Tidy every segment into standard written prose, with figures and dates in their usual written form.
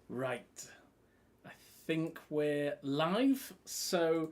Right. I think we're live. So,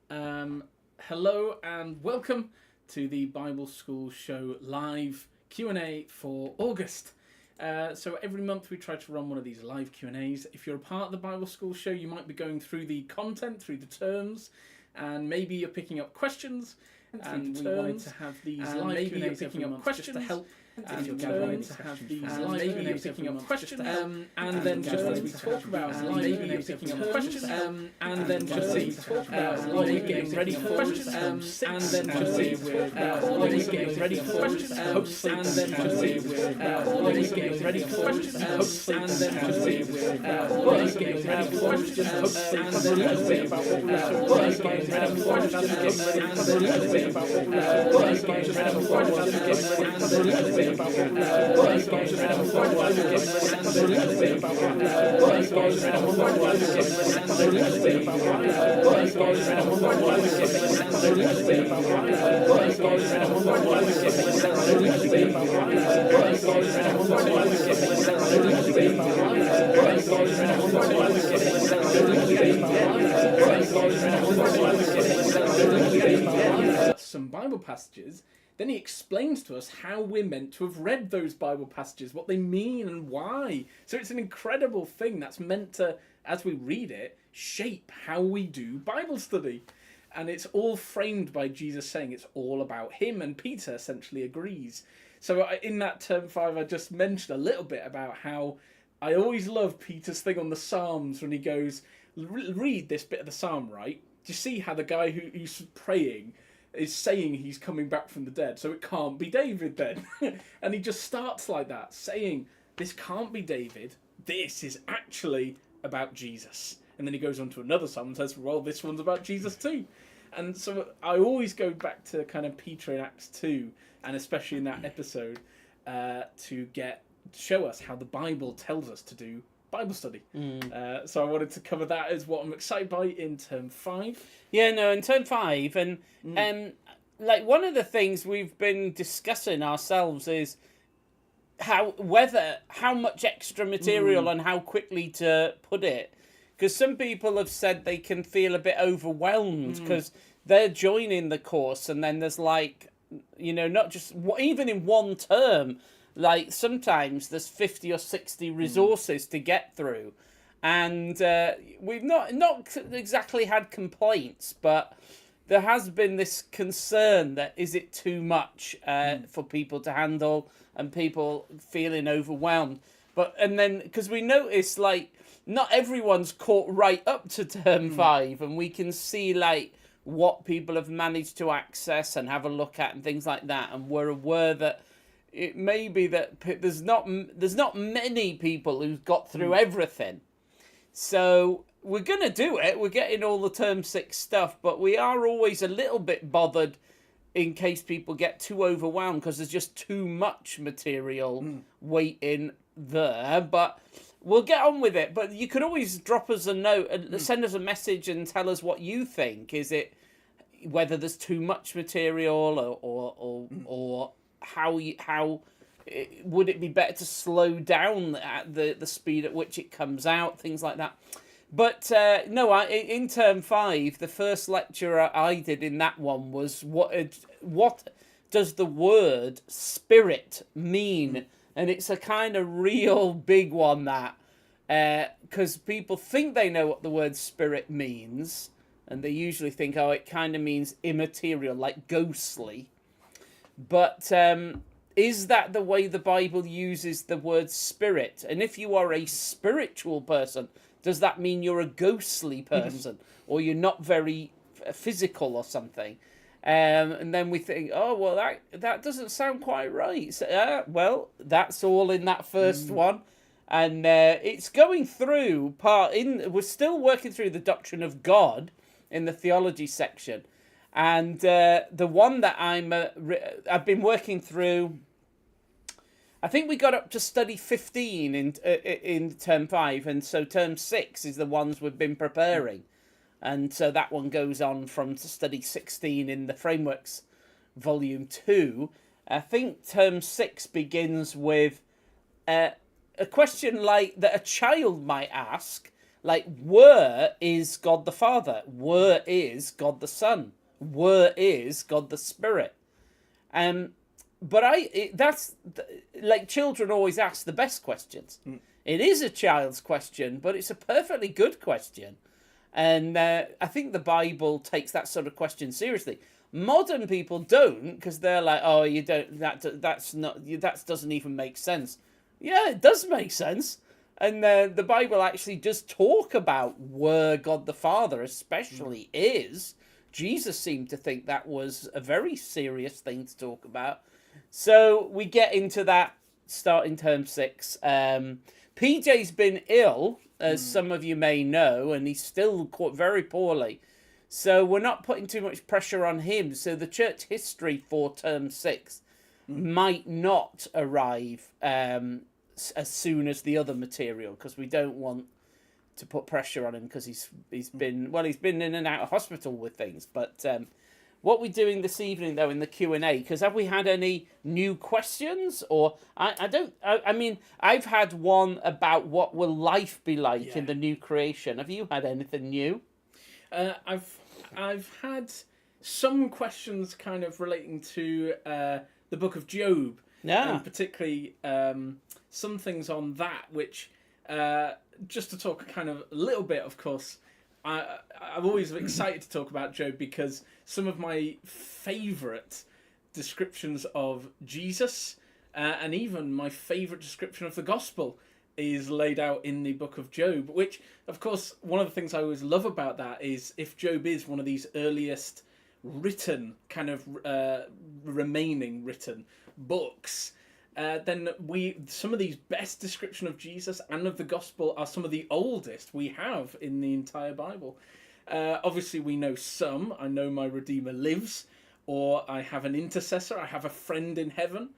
hello and welcome to the Bible School Show live Q&A for August. So every month we try to run one of these live Q&As. If you're a part of the Bible School Show, you might be going through the content, through the terms, and maybe you're picking up questions. And we wanted to have these live Q&As picking up questions to help. And you're going to have these live Q&As picking up questions, and then just as we talk about live Q&As picking up questions, and then just as we talk about live getting ready for questions, and then just as we talk about live getting ready for questions, and then just as we talk about live getting ready for questions, and then just as we talk about live getting ready for questions, and then a little bit about what we're live getting ready for questions, and then a little bit about what we're live getting ready for questions, and then a little bit about what some Bible passages. Then he explains to us how we're meant to have read those Bible passages, what they mean and why. So it's an incredible thing that's meant to, as we read it, shape how we do Bible study. And it's all framed by Jesus saying it's all about him, and Peter essentially agrees. So in that term 5, I just mentioned a little bit about how I always love Peter's thing on the Psalms when he goes, read this bit of the Psalm, right? Do you see how the guy who's praying is saying he's coming back from the dead, so it can't be David then. And he just starts like that, saying, this can't be David, this is actually about Jesus. And then he goes on to another psalm and says, well, this one's about Jesus too. And so I always go back to kind of Peter in Acts 2, and especially in that episode, to show us how the Bible tells us to do Bible study. So I wanted to cover that as what I'm excited by in term 5. Yeah, no, in term 5, and like one of the things we've been discussing ourselves is how much extra material and how quickly to put it, because some people have said they can feel a bit overwhelmed because they're joining the course, and then there's like, not just even in one term. Like, sometimes there's 50 or 60 resources to get through. And we've not exactly had complaints, but there has been this concern that is it too much for people to handle and people feeling overwhelmed. And then, because we notice, like, not everyone's caught right up to term 5, and we can see, like, what people have managed to access and have a look at and things like that. And we're aware that it may be that there's not many people who've got through everything. So we're going to do it. We're getting all the term 6 stuff, but we are always a little bit bothered in case people get too overwhelmed because there's just too much material waiting there. But we'll get on with it. But you could always drop us a note and send us a message and tell us what you think. Is it whether there's too much material or how would it be better to slow down at the speed at which it comes out, things like that. But no, in term 5, the first lecture I did in that one was what does the word spirit mean? And it's a kind of real big one, that because people think they know what the word spirit means, and they usually think, oh, it kind of means immaterial, like ghostly. But is that the way the Bible uses the word spirit? And if you are a spiritual person, does that mean you're a ghostly person or you're not very physical or something? And then we think, oh, well, that doesn't sound quite right. So, well, that's all in that first one. And it's going through we're still working through the doctrine of God in the theology section. And the one that I've been working through, I think we got up to study 15 in term 5, and so term 6 is the ones we've been preparing. And so that one goes on from study 16 in the Frameworks volume 2. I think term 6 begins with a question like that a child might ask, like, where is God the Father? Where is God the Son? Where is God the Spirit? But that's like, children always ask the best questions. It is a child's question, but it's a perfectly good question. And I think the Bible takes that sort of question seriously. Modern people don't, because they're like, oh, you don't, that's not, that doesn't even make sense. Yeah, it does make sense. And the Bible actually does talk about where God the Father especially is. Jesus seemed to think that was a very serious thing to talk about. So we get into that starting term 6. PJ's been ill, as some of you may know, and he's still very poorly. So we're not putting too much pressure on him. So the church history for term 6 might not arrive as soon as the other material, because we don't want to put pressure on him, because he's been in and out of hospital with things. But what we're doing this evening, though, in the Q&A, because have we had any new questions? Or I mean, I've had one about what will life be like in the new creation. Have you had anything new? I've had some questions kind of relating to the book of Job, and particularly some things on that, which just to talk kind of a little bit, of course, I'm always excited to talk about Job, because some of my favourite descriptions of Jesus and even my favourite description of the gospel is laid out in the book of Job, which, of course, one of the things I always love about that is, if Job is one of these earliest written, kind of remaining written books, then some of these best description of Jesus and of the gospel are some of the oldest we have in the entire Bible. Obviously, we know some. I know my Redeemer lives, or I have an intercessor, I have a friend in heaven.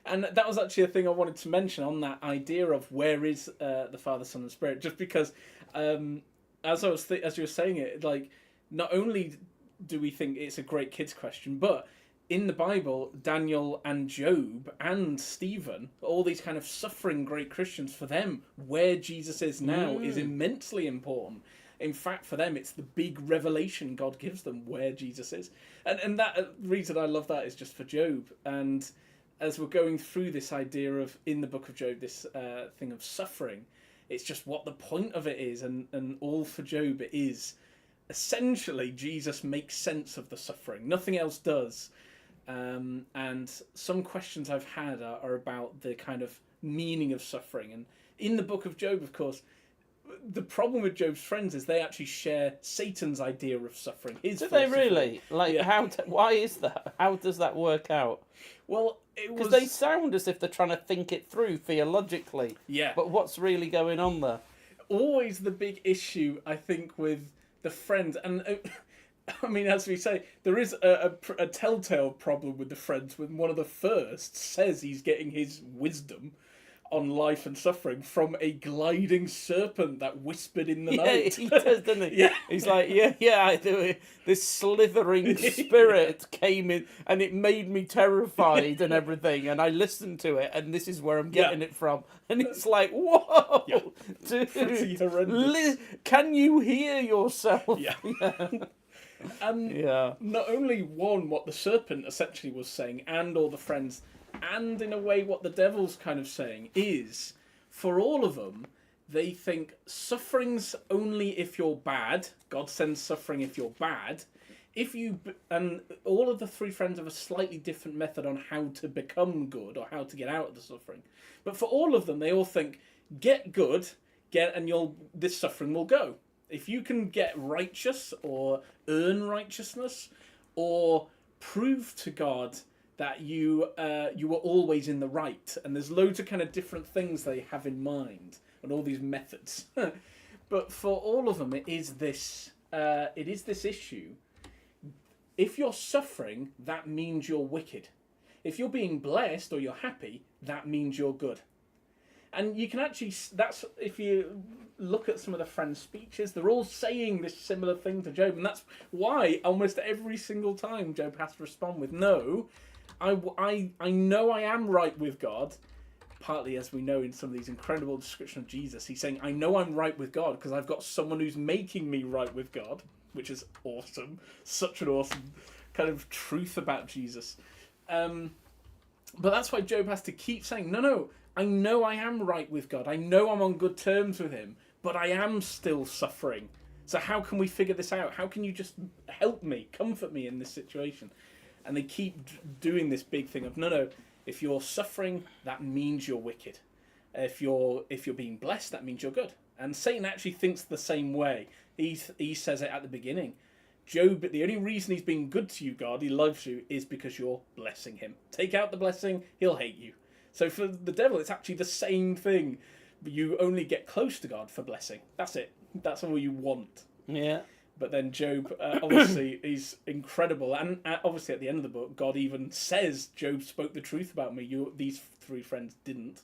And that was actually a thing I wanted to mention on that idea of where is the Father, Son, and Spirit. Just because, as you were saying it, like, not only do we think it's a great kids question, but in the Bible, Daniel and Job and Stephen, all these kind of suffering great Christians, for them, where Jesus is now is immensely important. In fact, for them, it's the big revelation God gives them where Jesus is. And that reason I love that is just for Job. And as we're going through this idea of, in the book of Job, this thing of suffering, it's just what the point of it is. And all for Job is, essentially, Jesus makes sense of the suffering. Nothing else does. And some questions I've had are about the kind of meaning of suffering. And in the book of Job, of course, the problem with Job's friends is they actually share Satan's idea of suffering. Do they really? Like, why is that? How does that work out? Well, because they sound as if they're trying to think it through theologically. Yeah. But what's really going on there? Always the big issue, I think, with the friends, and I mean, as we say, there is a telltale problem with the friends when one of the first says he's getting his wisdom on life and suffering from a gliding serpent that whispered in the night. He does, doesn't he? He's like, I do it. This slithering spirit came in and it made me terrified and everything, and I listened to it, and this is where I'm getting it from. And it's like, whoa, dude, can you hear yourself? Not only what the serpent essentially was saying, and all the friends, and in a way what the devil's kind of saying is, for all of them, they think suffering's only if you're bad. God sends suffering if you're bad. And all of the three friends have a slightly different method on how to become good or how to get out of the suffering. But for all of them, they all think, get good, and this suffering will go. If you can get righteous or earn righteousness or prove to God that you were always in the right, and there's loads of kind of different things they have in mind and all these methods. But for all of them, it is this issue. If you're suffering, that means you're wicked. If you're being blessed or you're happy, that means you're good. And you can actually, if you look at some of the friends' speeches, they're all saying this similar thing to Job. And that's why almost every single time Job has to respond with, no, I know I am right with God. partly, as we know in some of these incredible descriptions of Jesus, he's saying, I know I'm right with God because I've got someone who's making me right with God, which is awesome. Such an awesome kind of truth about Jesus. But that's why Job has to keep saying, no, I know I am right with God. I know I'm on good terms with him, but I am still suffering. So how can we figure this out? How can you just help me, comfort me in this situation? And they keep doing this big thing of, no, if you're suffering, that means you're wicked. If you're being blessed, that means you're good. And Satan actually thinks the same way. He says it at the beginning. Job, the only reason he's being good to you, God, he loves you, is because you're blessing him. Take out the blessing, he'll hate you. So for the devil, it's actually the same thing. But you only get close to God for blessing. That's it. That's all you want. Yeah. But then Job, obviously, is incredible. And obviously at the end of the book, God even says, Job spoke the truth about me. These three friends didn't.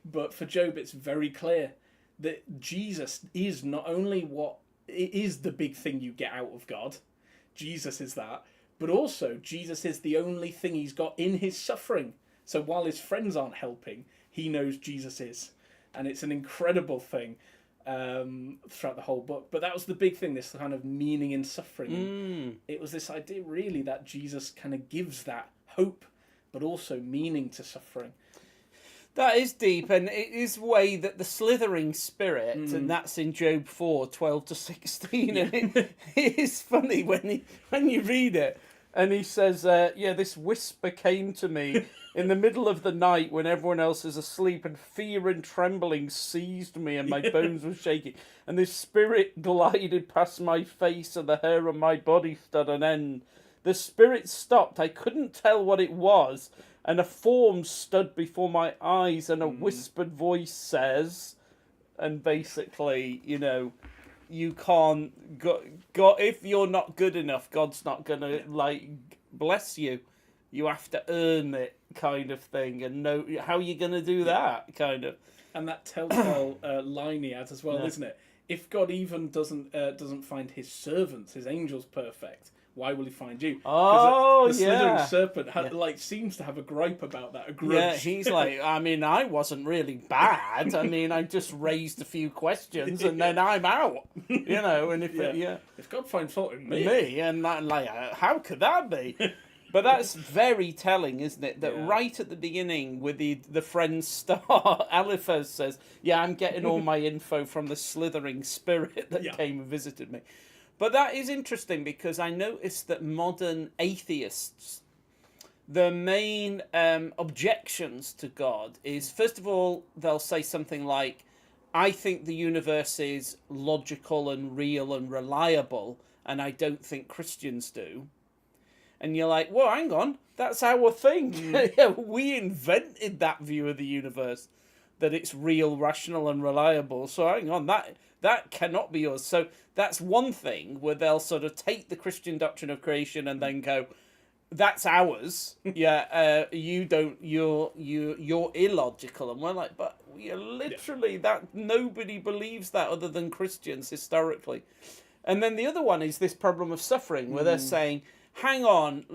But for Job, it's very clear that Jesus is not only it is the big thing you get out of God. Jesus is that. But also, Jesus is the only thing he's got in his suffering. So while his friends aren't helping, he knows Jesus is. And it's an incredible thing throughout the whole book. But that was the big thing, this kind of meaning in suffering. It was this idea, really, that Jesus kind of gives that hope, but also meaning to suffering. That is deep, and it is way that the slithering spirit, and that's in Job 4, 12 to 16, and it is funny when you read it, and he says, this whisper came to me in the middle of the night when everyone else is asleep, and fear and trembling seized me, and my bones were shaking, and this spirit glided past my face, and the hair on my body stood on end. The spirit stopped, I couldn't tell what it was, and a form stood before my eyes, and a whispered voice says, and basically, you can't God, if you're not good enough, God's not gonna bless you. You have to earn it, kind of thing, and know how you're gonna do that, kind of. And that telltale line he has as well, isn't it? If God even doesn't find his servants, his angels, perfect, why will he find you? Oh, the slithering serpent seems to have a gripe about that, a grudge. Yeah, he's like, I wasn't really bad. I just raised a few questions and then I'm out. And if God finds fault in me, and that, how could that be? But that's very telling, isn't it? That right at the beginning, with the friend star, Eliphaz says, I'm getting all my info from the slithering spirit that came and visited me. But that is interesting because I noticed that modern atheists, the main objections to God is, first of all, they'll say something like, I think the universe is logical and real and reliable, and I don't think Christians do. And you're like, well, hang on, that's our thing. We invented that view of the universe, that it's real, rational, and reliable. So hang on, that cannot be yours. So that's one thing where they'll sort of take the Christian doctrine of creation and then go, that's ours. You don't. You're illogical. And we're like, but literally that nobody believes that other than Christians historically. And then the other one is this problem of suffering, where they're saying, hang on,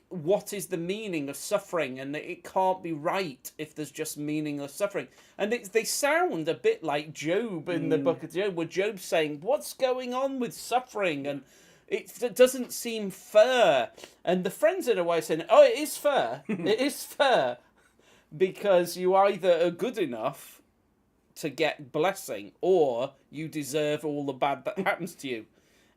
what is the meaning of suffering? And it can't be right if there's just meaningless suffering. And they sound a bit like Job in the book of Job, where Job's saying, what's going on with suffering? And it doesn't seem fair. And the friends in a way are saying, oh, it is fair. It is fair. Because you either are good enough to get blessing, or you deserve all the bad that happens to you.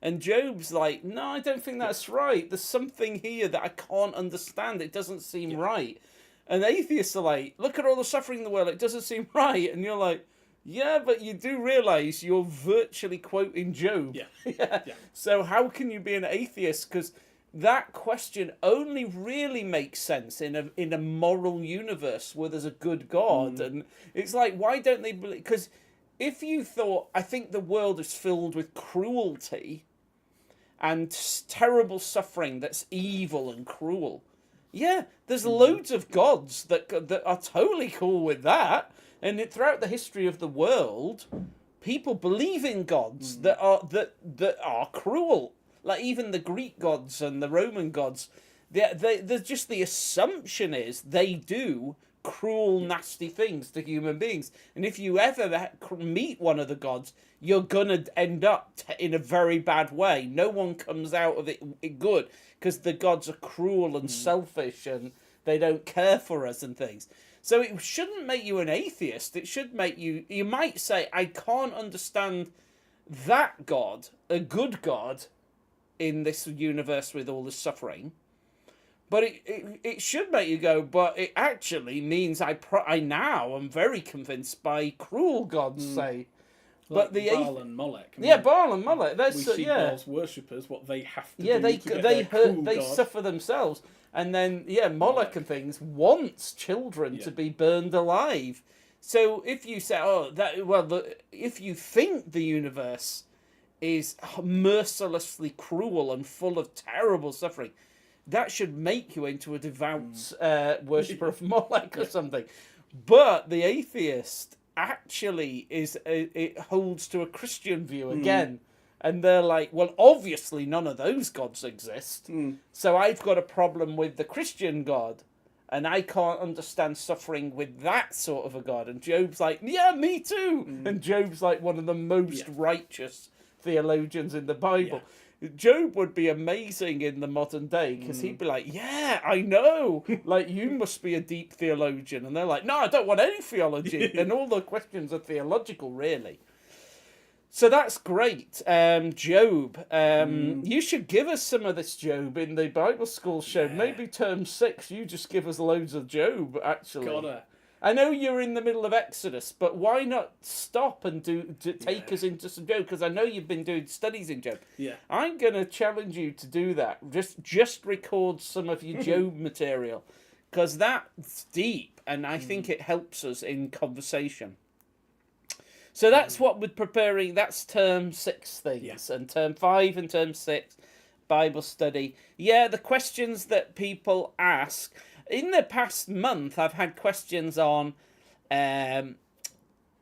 And Job's like, no, I don't think that's right. There's something here that I can't understand. It doesn't seem right. And atheists are like, look at all the suffering in the world. It doesn't seem right. And you're like, yeah, but you do realise you're virtually quoting Job. Yeah. So how can you be an atheist? Because that question only really makes sense in a moral universe where there's a good God. And it's like, why don't they believe? Because if you thought, I think the world is filled with cruelty and terrible suffering that's evil and cruel. Yeah, there's loads of gods that are totally cool with that. And throughout the history of the world, people believe in gods that are cruel. Like even the Greek gods and the Roman gods, there's just the assumption is they do cruel, nasty things to human beings. And if you ever meet one of the gods, you're gonna end up in a very bad way. No one comes out of it good, because the gods are cruel and selfish, and they don't care for us and things. So it shouldn't make you an atheist. It should make you... You might say, I can't understand that God, a good God, in this universe with all this suffering. But it should make you go, but it actually means I now am very convinced by cruel gods, say. Like but the Baal and Molech. Baal and Molech. We see Baal's worshippers, what they have to do. They suffer themselves. And then, Moloch and things wants children to be burned alive. So if you say, if you think the universe is mercilessly cruel and full of terrible suffering, that should make you into a devout worshipper of Moloch or something. But the atheist actually it holds to a Christian view again. And they're like, well, obviously none of those gods exist. So I've got a problem with the Christian God. And I can't understand suffering with that sort of a God. And Job's like, yeah, me too. And Job's like one of the most righteous theologians in the Bible. Job would be amazing in the modern day, because he'd be like, yeah, I know. Like, you must be a deep theologian. And they're like, no, I don't want any theology. And all the questions are theological, really. So that's great. Job. You should give us some of this Job in the Bible school show. Maybe term 6, you just give us loads of Job, actually. Gotta. I know you're in the middle of Exodus, but why not stop and take us into some Job? Because I know you've been doing studies in Job. Yeah. I'm going to challenge you to do that. Just record some of your Job material, because that's deep, and I think it helps us in conversation. So that's what we're preparing. That's term 6 things, and term 5 and term 6 Bible study. Yeah, the questions that people ask. In the past month, I've had questions on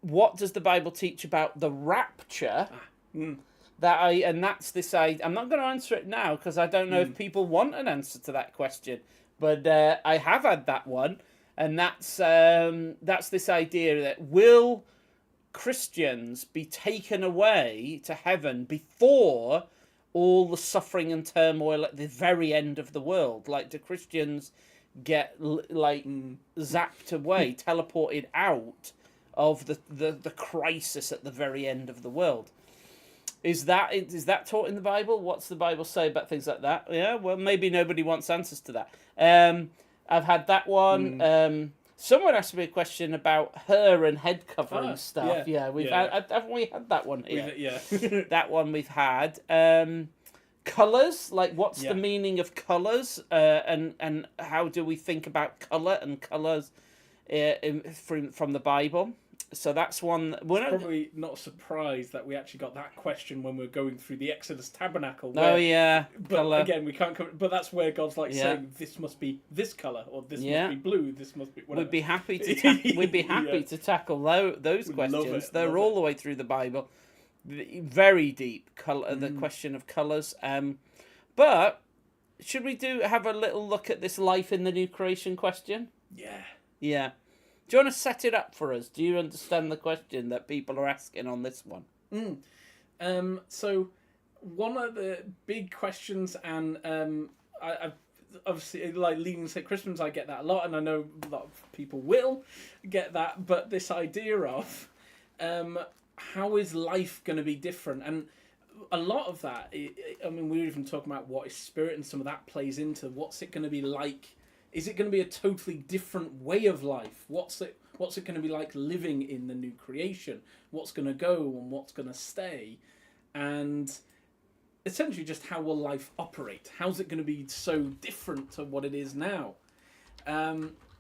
what does the Bible teach about the rapture? That's this idea. I'm not going to answer it now, because I don't know if people want an answer to that question. But I have had that one, and that's this idea that will Christians be taken away to heaven before all the suffering and turmoil at the very end of the world? Like, do Christians get zapped away, teleported out of the crisis at the very end of the world? Is that taught in the Bible? What's the Bible say about things like that? Yeah, well, maybe nobody wants answers to that. I've had that one. Someone asked me a question about hair and head covering stuff. Haven't we had that one here? That one we've had. Colours, like what's the meaning of colours, and how do we think about colour and colours from the Bible? So that's one. We're probably not surprised that we actually got that question when we were going through the Exodus tabernacle. But colour. Again, we can't cover. But that's where God's like saying, "This must be this colour, or this must be blue. This must be." Whatever. We'd be happy to to tackle those questions. They're all the way through the Bible. Very deep color. The question of colours. But should we have a little look at this life in the new creation question? Yeah. Do you want to set it up for us? Do you understand the question that people are asking on this one? So one of the big questions, and I've obviously, like leading to Christmas, I get that a lot, and I know a lot of people will get that, but this idea of how is life going to be different? And a lot of that, I mean, we're even talking about what is spirit, and some of that plays into what's it going to be like. Is it going to be a totally different way of life? What's it going to be like living in the new creation? What's going to go and what's going to stay? And essentially just how will life operate? How's it going to be so different to what it is now?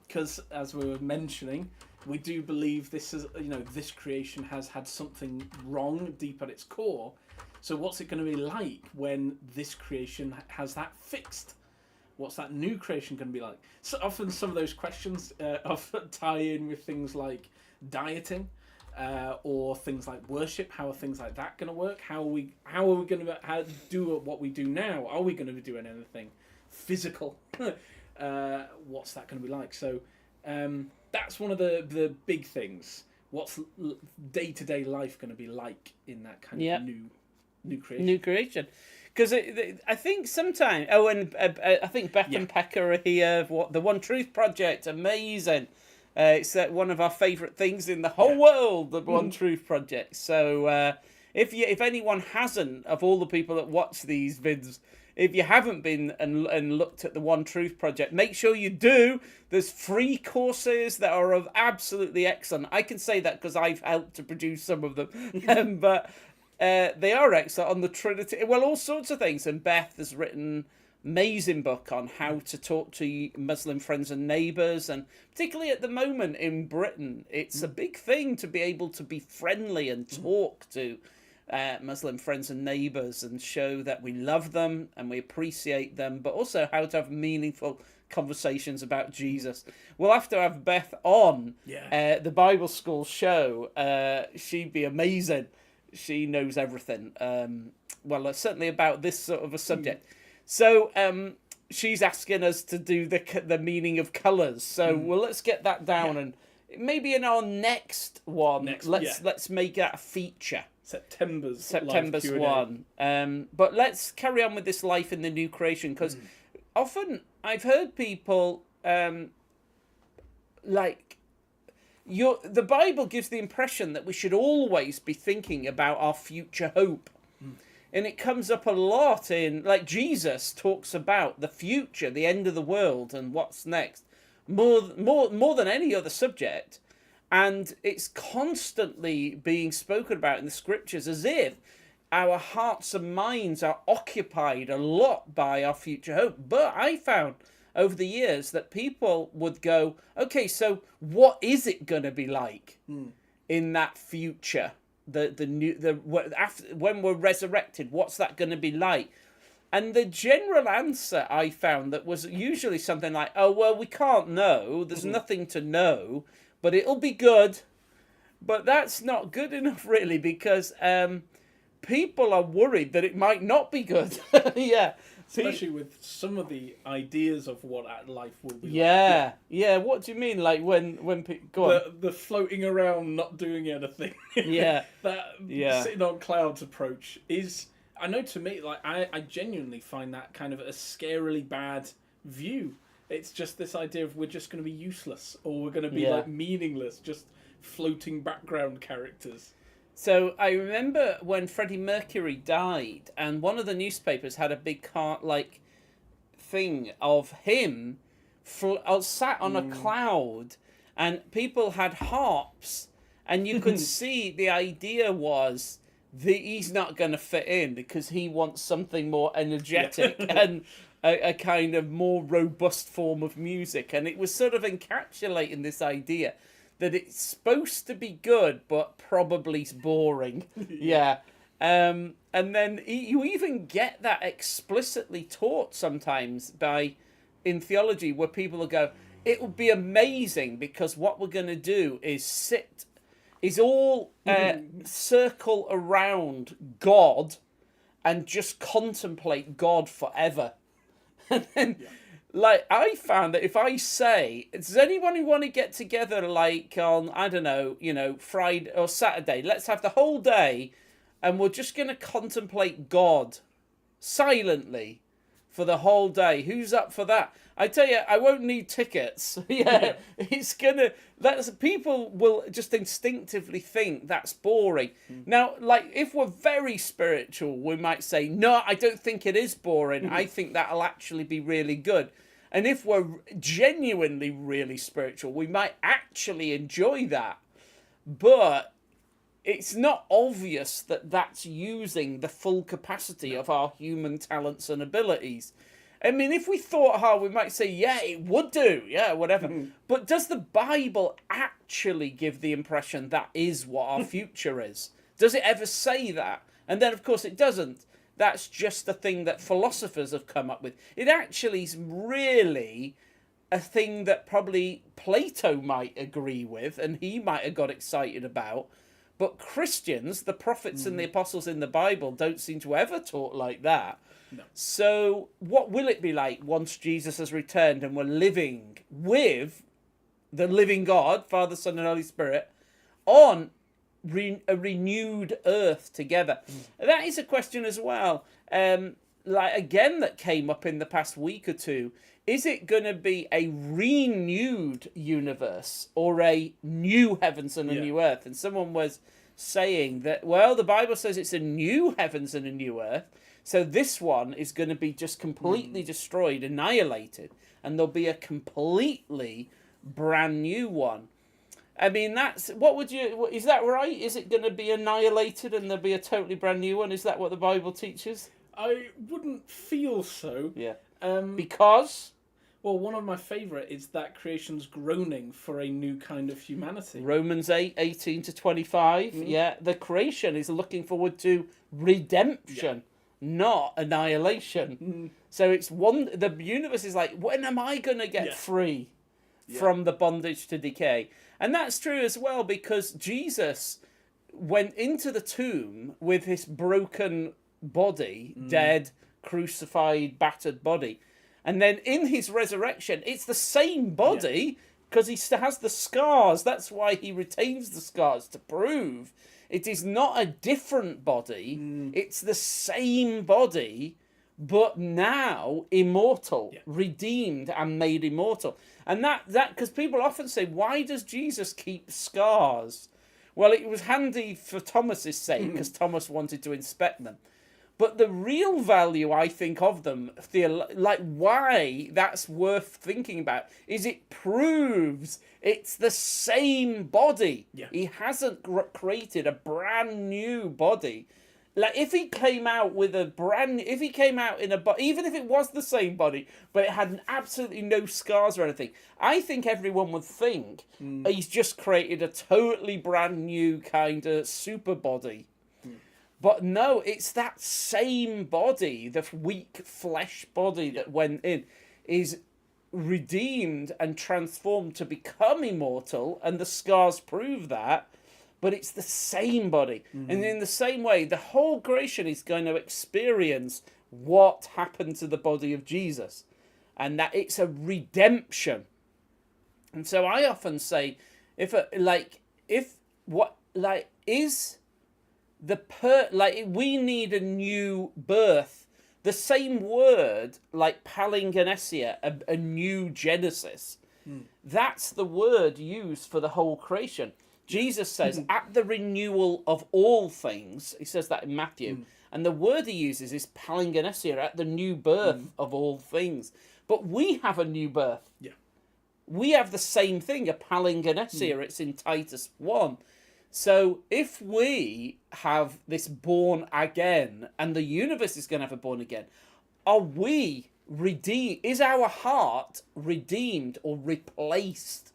Because as we were mentioning, we do believe this creation has had something wrong deep at its core. So what's it going to be like when this creation has that fixed? What's that new creation going to be like? So often some of those questions often tie in with things like dieting, or things like worship. How are things like that going to work? How are we going to do what we do now? Are we going to be doing anything physical? What's that going to be like? So that's one of the big things. What's day-to-day life going to be like in that kind of new creation? New creation. Because I think sometimes... Oh, and I think Beth and Pekka are here. The One Truth Project, amazing. It's one of our favourite things in the whole world, the One Truth Project. So if anyone hasn't, of all the people that watch these vids, if you haven't been and looked at the One Truth Project, make sure you do. There's free courses that are absolutely excellent. I can say that because I've helped to produce some of them. But they are excellent on the Trinity. Well, all sorts of things. And Beth has written amazing book on how to talk to Muslim friends and neighbours, and particularly at the moment in Britain, it's a big thing to be able to be friendly and talk to Muslim friends and neighbours and show that we love them and we appreciate them, but also how to have meaningful conversations about Jesus. We'll have to have Beth on the Bible School show. She'd be amazing. She knows everything. Well, certainly about this sort of a subject. So she's asking us to do the meaning of colours. So well, let's get that down, and maybe in our next one, let's make that a feature. September's one. But let's carry on with this life in the new creation, because often I've heard people the Bible gives the impression that we should always be thinking about our future hope. And it comes up a lot in, like, Jesus talks about the future, the end of the world, and what's next, more than any other subject. And it's constantly being spoken about in the scriptures as if our hearts and minds are occupied a lot by our future hope. But I found over the years that people would go, okay, so what is it going to be like in that future? When we're resurrected, what's that going to be like? And the general answer I found that was usually something like, oh, well, we can't know. There's nothing to know, but it'll be good. But that's not good enough, really, because people are worried that it might not be good. Especially with some of the ideas of what life will be like. Yeah. What do you mean? Like when go on. The floating around, not doing anything. Sitting on clouds approach is, I know, to me, like I genuinely find that kind of a scarily bad view. It's just this idea of we're just going to be useless, or we're going to be like meaningless, just floating background characters. So I remember when Freddie Mercury died, and one of the newspapers had a big thing of him sat on a cloud, and people had harps, and you could see the idea was that he's not going to fit in because he wants something more energetic and a kind of more robust form of music. And it was sort of encapsulating this idea that it's supposed to be good, but probably boring. And then you even get that explicitly taught sometimes in theology, where people will go, it will be amazing because what we're going to do is circle around God and just contemplate God forever. And then... Like, I found that if I say, does anyone want to get together, like, on, I don't know, Friday or Saturday, let's have the whole day, and we're just going to contemplate God silently for the whole day. Who's up for that? I tell you, I won't need tickets. It's people will just instinctively think that's boring. Now, like, if we're very spiritual, we might say, no, I don't think it is boring. I think that'll actually be really good. And if we're genuinely really spiritual, we might actually enjoy that. But it's not obvious that that's using the full capacity of our human talents and abilities. I mean, if we thought hard, we might say, yeah, it would do. Yeah, whatever. But does the Bible actually give the impression that is what our future is? Does it ever say that? And then, of course, it doesn't. That's just the thing that philosophers have come up with. It actually is really a thing that probably Plato might agree with, and he might have got excited about. But Christians, the prophets and the apostles in the Bible, don't seem to ever talk like that. No. So what will it be like once Jesus has returned and we're living with the living God, Father, Son, and Holy Spirit, on a renewed earth together? That is a question as well. That came up in the past week or two. Is it going to be a renewed universe or a new heavens and a new earth? And someone was saying that, well, the Bible says it's a new heavens and a new earth. So this one is going to be just completely destroyed, annihilated. And there'll be a completely brand new one. I mean, is that right? Is it going to be annihilated and there'll be a totally brand new one? Is that what the Bible teaches? I wouldn't feel so. Yeah. Because? Well, one of my favourite is that creation's groaning for a new kind of humanity. Romans 8:18-25. Yeah, the creation is looking forward to redemption, not annihilation. So it's the universe is like, when am I going to get free from the bondage to decay? And that's true as well, because Jesus went into the tomb with his broken body, dead, crucified, battered body. And then in his resurrection, it's the same body, because he has the scars. That's why he retains the scars, to prove it is not a different body. It's the same body, but now immortal, redeemed and made immortal. And that because people often say, why does Jesus keep scars? Well, it was handy for Thomas's sake, because Thomas wanted to inspect them. But the real value, I think, of them, why that's worth thinking about, is it proves it's the same body. Yeah. He hasn't created a brand new body. Like, if he came out with if he came out in a body, even if it was the same body, but it had absolutely no scars or anything, I think everyone would think he's just created a totally brand new kind of super body. But no, it's that same body, the weak flesh body that went in, is redeemed and transformed to become immortal, and the scars prove that, but it's the same body. And in the same way, the whole creation is going to experience what happened to the body of Jesus, and that it's a redemption. And so I often say, we need a new birth. The same word, like palingenesia, a new Genesis. That's the word used for the whole creation. Jesus says, at the renewal of all things, he says that in Matthew, and the word he uses is palingenesia, at the new birth of all things. But we have a new birth. Yeah. We have the same thing, a palingenesia. It's in Titus 1. So if we have this born again, and the universe is going to have a born again, are we redeemed? Is our heart redeemed or replaced?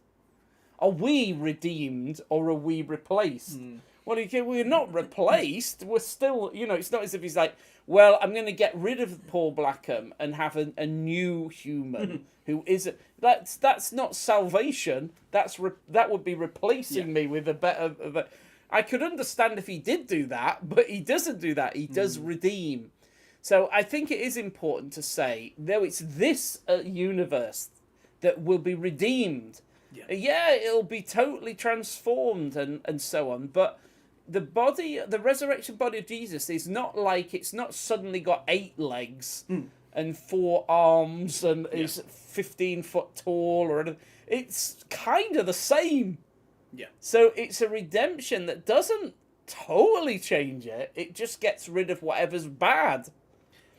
Are we redeemed or are we replaced? Well, we're not replaced. We're still, it's not as if he's like, well, I'm going to get rid of Paul Blackham and have a new human who isn't. That's not salvation. That would be replacing me with a better. I could understand if he did do that, but he doesn't do that. He does redeem. So I think it is important to say, though it's this universe that will be redeemed. Yeah, it'll be totally transformed and so on, but the resurrection body of Jesus is not like, it's not suddenly got 8 legs and 4 arms and is 15 foot tall or anything. It's kind of the same. Yeah. So it's a redemption that doesn't totally change it. It just gets rid of whatever's bad.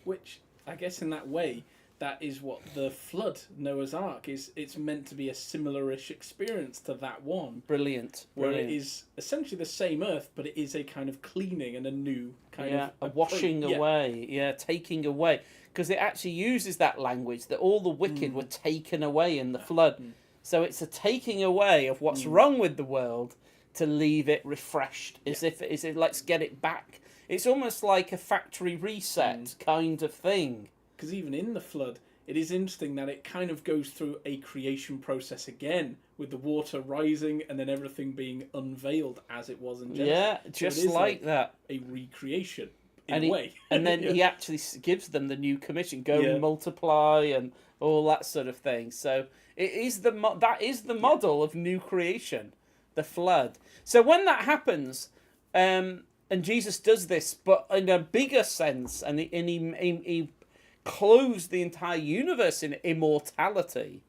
Which, I guess in that way, that is what the flood, Noah's Ark, is. It's meant to be a similar-ish experience to that one. Brilliant. Where it is essentially the same earth, but it is a kind of cleaning and a new kind of... a washing away, taking away. Because it actually uses that language, that all the wicked were taken away in the flood. So it's a taking away of what's wrong with the world to leave it refreshed, as if let's get it back. It's almost like a factory reset kind of thing. Because even in the flood, it is interesting that it kind of goes through a creation process again, with the water rising and then everything being unveiled as it was in Genesis. Yeah, just so like that. A recreation. in a way. And then Yeah. he actually gives them the new commission: go Yeah. multiply and all that sort of thing. So it is that is the model of new creation, the flood. So when that happens, and Jesus does this, but in a bigger sense, and he clothes the entire universe in immortality.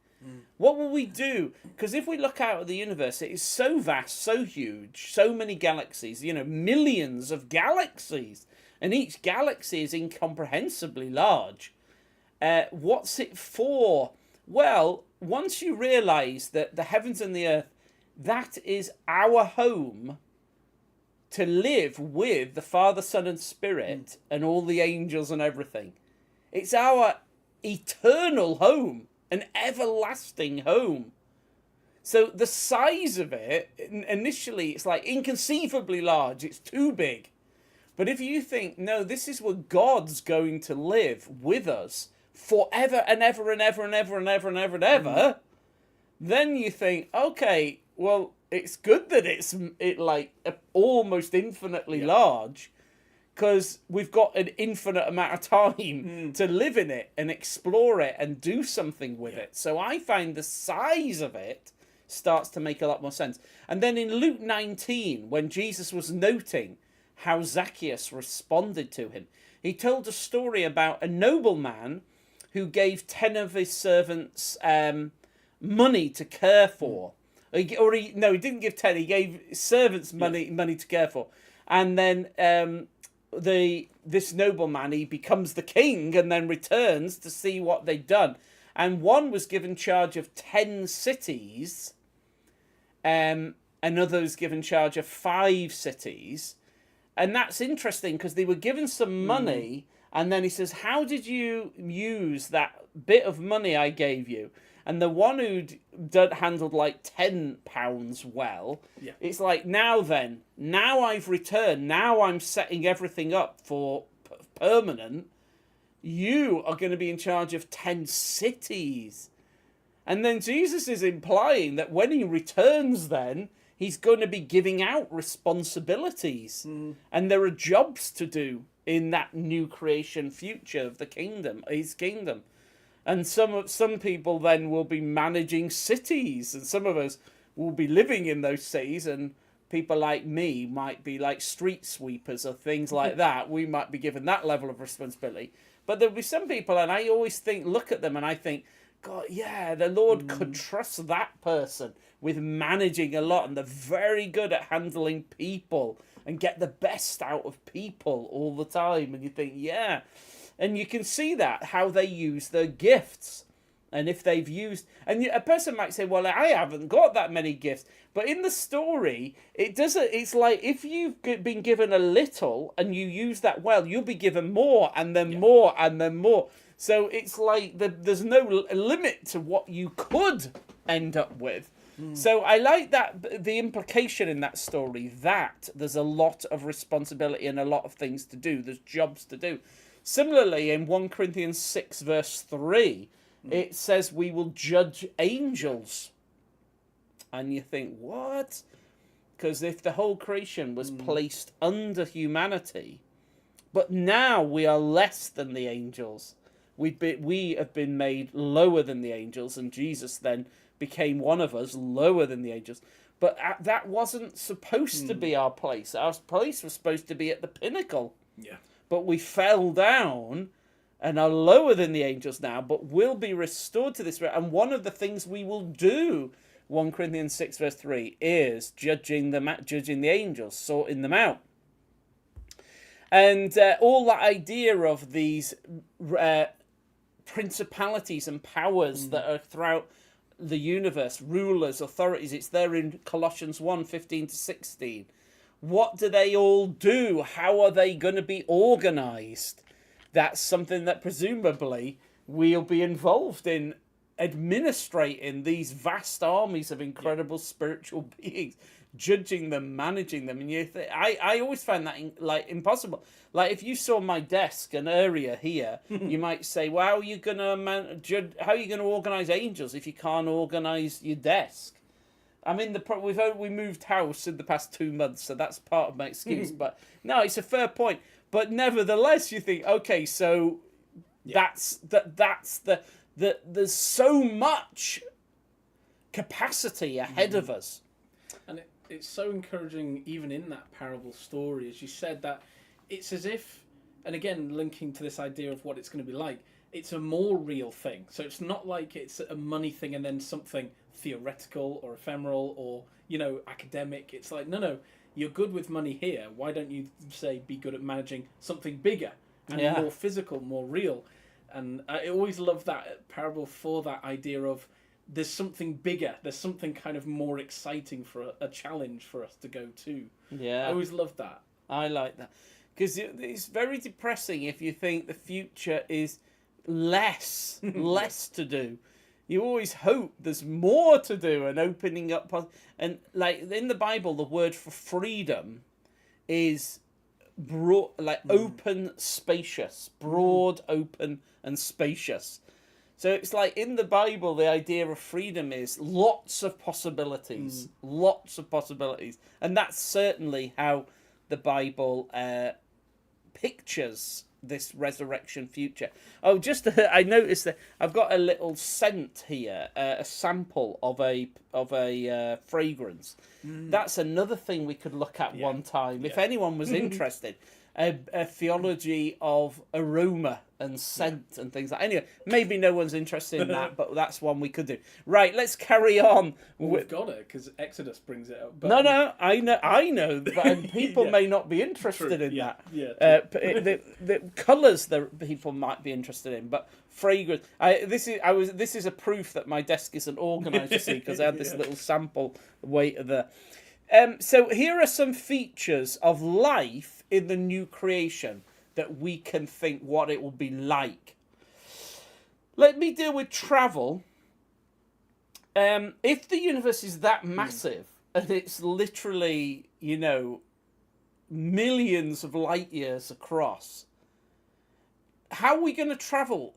What will we do? Because if we look out at the universe, it is so vast, so huge, so many galaxies, millions of galaxies, and each galaxy is incomprehensibly large. What's it for? Well, once you realise that the heavens and the earth, that is our home to live with the Father, Son and Spirit and all the angels and everything. It's our eternal home. An everlasting home. So the size of it, initially, it's like inconceivably large. It's too big. But if you think, no, this is where God's going to live with us forever and ever and ever and ever and ever and ever and ever, then you think, okay, well, it's good that it's almost infinitely large, because we've got an infinite amount of time to live in it and explore it and do something with it. So I find the size of it starts to make a lot more sense. And then in Luke 19, when Jesus was noting how Zacchaeus responded to him, he told a story about a nobleman who gave 10 of his servants money to care for. He didn't give 10. He gave servants money to care for. And then this nobleman, he becomes the king and then returns to see what they'd done. And one was given charge of 10 cities, another was given charge of 5 cities. And that's interesting because they were given some money, and then he says, how did you use that bit of money I gave you? And the one who'd handled like £10 well, it's like, now I've returned, now I'm setting everything up for permanent. You are going to be in charge of 10 cities. And then Jesus is implying that when he returns then, he's going to be giving out responsibilities. And there are jobs to do in that new creation future of the kingdom, his kingdom. And some people then will be managing cities, and some of us will be living in those cities, and people like me might be like street sweepers or things like that. We might be given that level of responsibility. But there'll be some people, and I always look at them and I think, God, yeah, the Lord could trust that person with managing a lot, and they're very good at handling people and get the best out of people all the time. And you think, yeah. And you can see that, how they use their gifts. And if they've used... And a person might say, well, I haven't got that many gifts. But in the story, it's like if you've been given a little and you use that well, you'll be given more and then more and then more. So it's like there's no limit to what you could end up with. So I like that, the implication in that story, that there's a lot of responsibility and a lot of things to do. There's jobs to do. Similarly, in 1 Corinthians 6, verse 3, it says we will judge angels. And you think, what? Because if the whole creation was placed under humanity, but now we are less than the angels. We have been made lower than the angels, and Jesus then became one of us, lower than the angels. But that wasn't supposed to be our place. Our place was supposed to be at the pinnacle. Yeah. But we fell down and are lower than the angels now, but will be restored to this. And one of the things we will do, 1 Corinthians 6, verse 3, is judging the angels, sorting them out. And all that idea of these principalities and powers that are throughout the universe, rulers, authorities, it's there in Colossians 1, 15 to 16. What do they all do? How are they going to be organised? That's something that presumably we'll be involved in, administrating these vast armies of incredible spiritual beings, judging them, managing them. And I always find that impossible. Like if you saw my desk, an area here, you might say, well, how are you going to organise angels if you can't organise your desk? I mean, we moved house in the past 2 months, so that's part of my excuse. But no, it's a fair point. But nevertheless, you think, okay, so that's there's so much capacity ahead of us. And it's so encouraging, even in that parable story, as you said, that it's as if, and again, linking to this idea of what it's going to be like, it's a more real thing. So it's not like it's a money thing and then something theoretical or ephemeral or, academic. It's like, no, you're good with money here. Why don't you, say, be good at managing something bigger and more physical, more real? And I always love that parable for that idea of there's something bigger. There's something kind of more exciting for a challenge for us to go to. Yeah. I always love that. I like that. Because it's very depressing if you think the future is less to do. You always hope there's more to do and opening up. And like in the Bible, the word for freedom is broad, open, spacious, broad, open, and spacious. So it's like in the Bible, the idea of freedom is lots of possibilities, and that's certainly how the Bible pictures this resurrection future. Oh, I noticed that I've got a little scent here, a sample of a fragrance. That's another thing we could look at one time if anyone was interested. A theology of aroma and scent and things like that. Anyway, maybe no one's interested in that, but that's one we could do. Right, let's carry on. We've got it, because Exodus brings it up. But... No, I know, but people may not be interested in that. Yeah, the colours that people might be interested in, but fragrance. This is a proof that my desk isn't organised, you see, because I had this little sample weight of the... So here are some features of life in the new creation that we can think what it will be like. Let me deal with travel. If the universe is that massive and it's literally, millions of light years across, how are we going to travel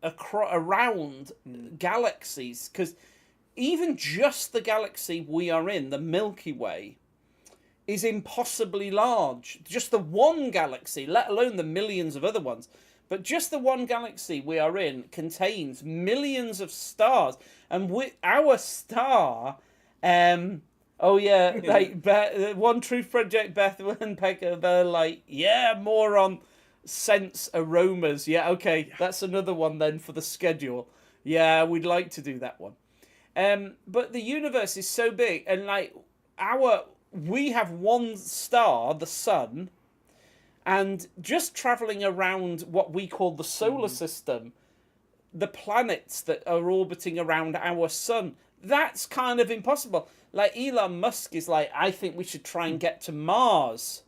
around galaxies? Because even just the galaxy we are in, the Milky Way, is impossibly large. Just the one galaxy, let alone the millions of other ones, but just the one galaxy we are in contains millions of stars. And our star, One Truth Project, Beth and Pekka, they're like, more on scents, aromas. That's another one then for the schedule. Yeah, we'd like to do that one. But the universe is so big, and we have one star, the sun, and just travelling around what we call the solar system, the planets that are orbiting around our sun, that's kind of impossible. Like Elon Musk is like, I think we should try and get to Mars.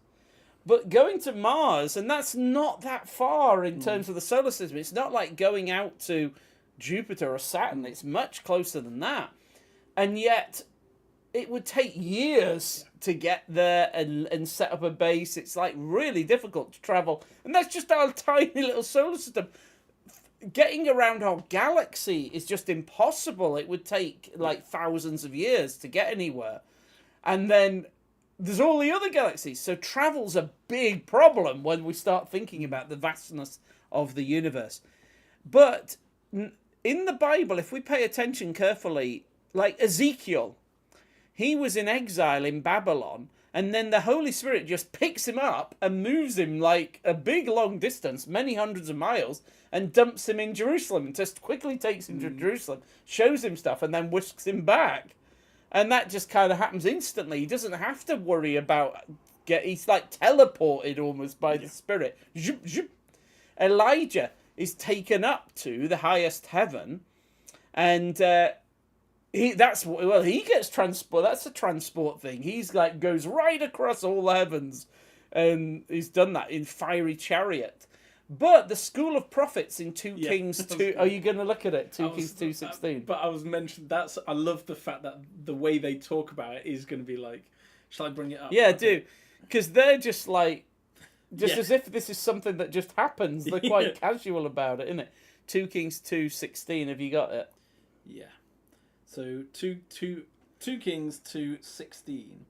But going to Mars, and that's not that far in terms of the solar system. It's not like going out to Jupiter or Saturn. It's much closer than that. And yet it would take years to get there and set up a base. It's like really difficult to travel. And that's just our tiny little solar system. Getting around our galaxy is just impossible. It would take like thousands of years to get anywhere. And then there's all the other galaxies. So travel's a big problem when we start thinking about the vastness of the universe. But in the Bible, if we pay attention carefully, like Ezekiel, he was in exile in Babylon, and then the Holy Spirit just picks him up and moves him like a big long distance, many hundreds of miles, and dumps him in Jerusalem, and just quickly takes him to Jerusalem, shows him stuff, and then whisks him back. And that just kind of happens instantly. He doesn't have to worry about he's like teleported almost by the Spirit. Zhup, zhup. Elijah is taken up to the highest heaven, and he gets transport. That's a transport thing. He's like goes right across all the heavens, and he's done that in fiery chariot. But the school of prophets in 2 Kings 2... Are you going to look at it? 2 Kings 2:16. But I was mentioned... I love the fact that the way they talk about it is going to be like... Shall I bring it up? Yeah, do. Because they're just like... as if this is something that just happens. They're quite casual about it, isn't it? 2 Kings 2:16. Have you got it? Yeah. So, 2 Kings 2:16.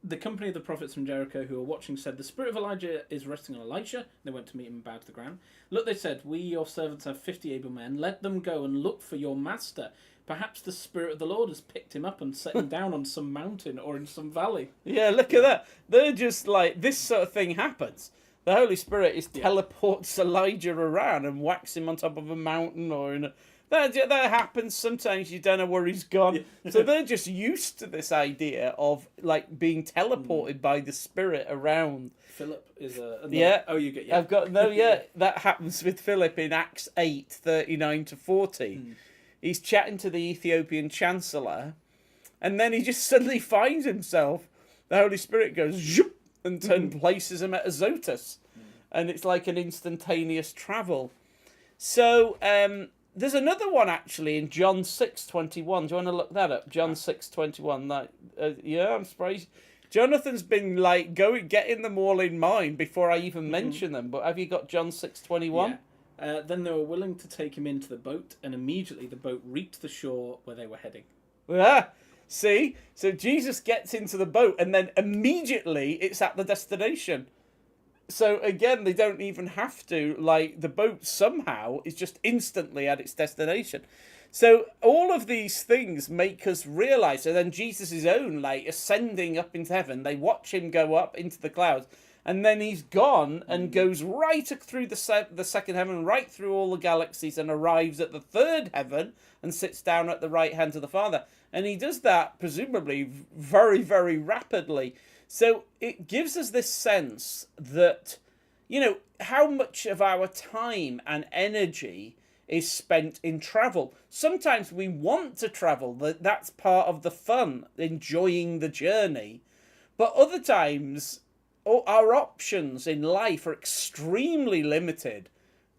The company of the prophets from Jericho who were watching said, "The spirit of Elijah is resting on Elisha." They went to meet him and bowed to the ground. "Look," they said, "we, your servants, have 50 able men. Let them go and look for your master. Perhaps the Spirit of the Lord has picked him up and set him down on some mountain or in some valley." Yeah, look at that. They're just like, this sort of thing happens. The Holy Spirit teleports Elijah around and whacks him on top of a mountain or in a... That happens. Sometimes you don't know where he's gone. Yeah. So they're just used to this idea of like being teleported by the Spirit around. Philip is a... Yeah. Oh, you get... Yeah. I've got... No, yeah. That happens with Philip in Acts 8:39-40. He's chatting to the Ethiopian chancellor, and then he just suddenly finds himself. The Holy Spirit goes zoop, and places him at Azotus. And it's like an instantaneous travel. So... there's another one actually in John 6:21. Do you want to look that up? John 6:21. Yeah, I'm surprised. Jonathan's been like getting them all in mind before I even mention them. But have you got John 6:21? Yeah. Then they were willing to take him into the boat, and immediately the boat reached the shore where they were heading. Yeah. See, so Jesus gets into the boat, and then immediately it's at the destination. So again, they don't even have to, like, the boat somehow is just instantly at its destination. So all of these things make us realise, and then Jesus' own, like, ascending up into heaven, they watch him go up into the clouds, and then he's gone and goes right through the second heaven, right through all the galaxies, and arrives at the third heaven and sits down at the right hand of the Father. And he does that, presumably, very, very rapidly. So it gives us this sense that, you know, how much of our time and energy is spent in travel. Sometimes we want to travel. That's part of the fun, enjoying the journey. But other times, our options in life are extremely limited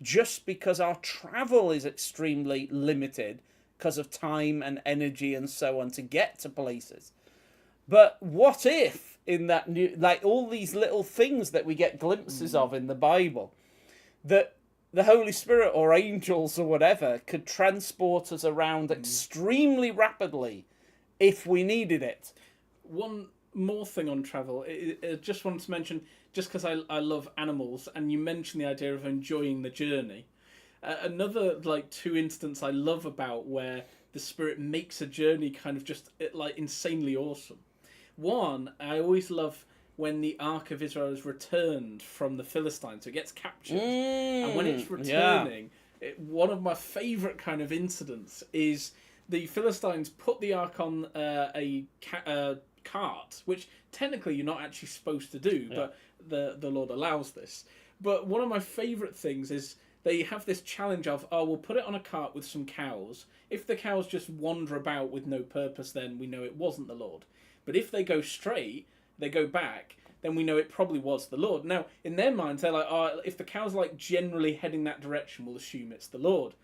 just because our travel is extremely limited because of time and energy and so on to get to places. But what if in that new, like all these little things that we get glimpses of in the Bible, that the Holy Spirit or angels or whatever could transport us around extremely rapidly if we needed it? One more thing on travel, I just wanted to mention, just because I love animals, and you mentioned the idea of enjoying the journey. Another like 2 instances I love about where the Spirit makes a journey kind of just like insanely awesome. One, I always love when the Ark of Israel is returned from the Philistines, so it gets captured, and when it's returning, one of my favourite kind of incidents is the Philistines put the Ark on a cart, which technically you're not actually supposed to do, but the Lord allows this. But one of my favourite things is they have this challenge of, we'll put it on a cart with some cows. If the cows just wander about with no purpose, then we know it wasn't the Lord. But if they go straight, they go back, then we know it probably was the Lord. Now, in their minds, they're like, if the cows are like generally heading that direction, we'll assume it's the Lord.